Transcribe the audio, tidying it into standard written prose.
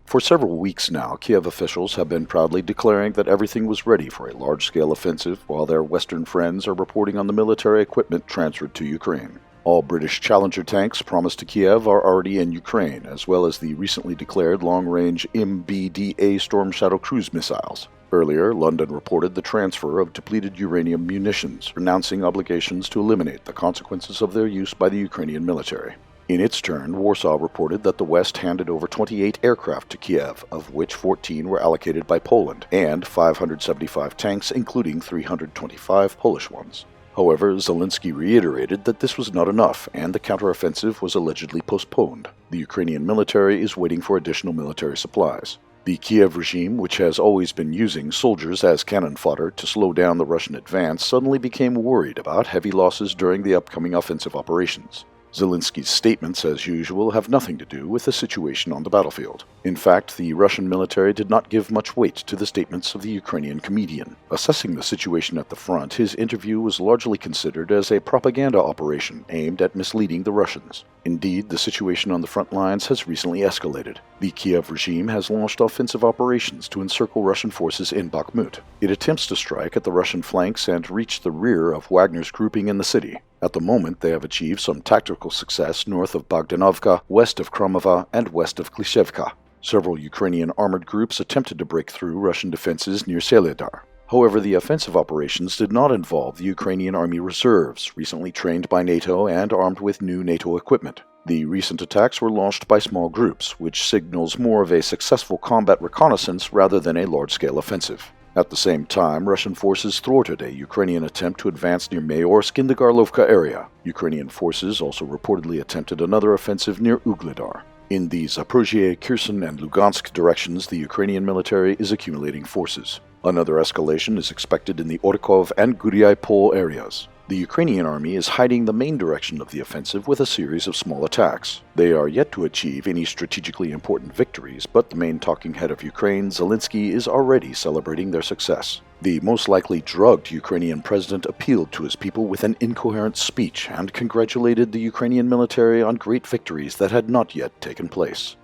For several weeks now, Kiev officials have been proudly declaring that everything was ready for a large-scale offensive, while their Western friends are reporting on the military equipment transferred to Ukraine. All British Challenger tanks promised to Kiev are already in Ukraine, as well as the recently declared long-range MBDA Storm Shadow cruise missiles. Earlier, London reported the transfer of depleted uranium munitions, renouncing obligations to eliminate the consequences of their use by the Ukrainian military. In its turn, Warsaw reported that the West handed over 28 aircraft to Kiev, of which 14 were allocated by Poland, and 575 tanks, including 325 Polish ones. However, Zelensky reiterated that this was not enough, and the counteroffensive was allegedly postponed. The Ukrainian military is waiting for additional military supplies. The Kiev regime, which has always been using soldiers as cannon fodder to slow down the Russian advance, suddenly became worried about heavy losses during the upcoming offensive operations. Zelensky's statements, as usual, have nothing to do with the situation on the battlefield. In fact, the Russian military did not give much weight to the statements of the Ukrainian comedian. Assessing the situation at the front, his interview was largely considered as a propaganda operation aimed at misleading the Russians. Indeed, the situation on the front lines has recently escalated. The Kiev regime has launched offensive operations to encircle Russian forces in Bakhmut. It attempts to strike at the Russian flanks and reach the rear of Wagner's grouping in the city. At the moment, they have achieved some tactical success north of Bogdanovka, west of Kromova, and west of Klishevka. Several Ukrainian armored groups attempted to break through Russian defenses near Soledar. However, the offensive operations did not involve the Ukrainian Army reserves, recently trained by NATO and armed with new NATO equipment. The recent attacks were launched by small groups, which signals more of a successful combat reconnaissance rather than a large-scale offensive. At the same time, Russian forces thwarted a Ukrainian attempt to advance near Mayorsk in the Garlovka area. Ukrainian forces also reportedly attempted another offensive near Ugledar. In the Zaporozhye, Kherson, and Lugansk directions, the Ukrainian military is accumulating forces. Another escalation is expected in the Orkov and Guryai-Pol areas. The Ukrainian army is hiding the main direction of the offensive with a series of small attacks. They are yet to achieve any strategically important victories, but the main talking head of Ukraine, Zelensky, is already celebrating their success. The most likely drugged Ukrainian president appealed to his people with an incoherent speech and congratulated the Ukrainian military on great victories that had not yet taken place.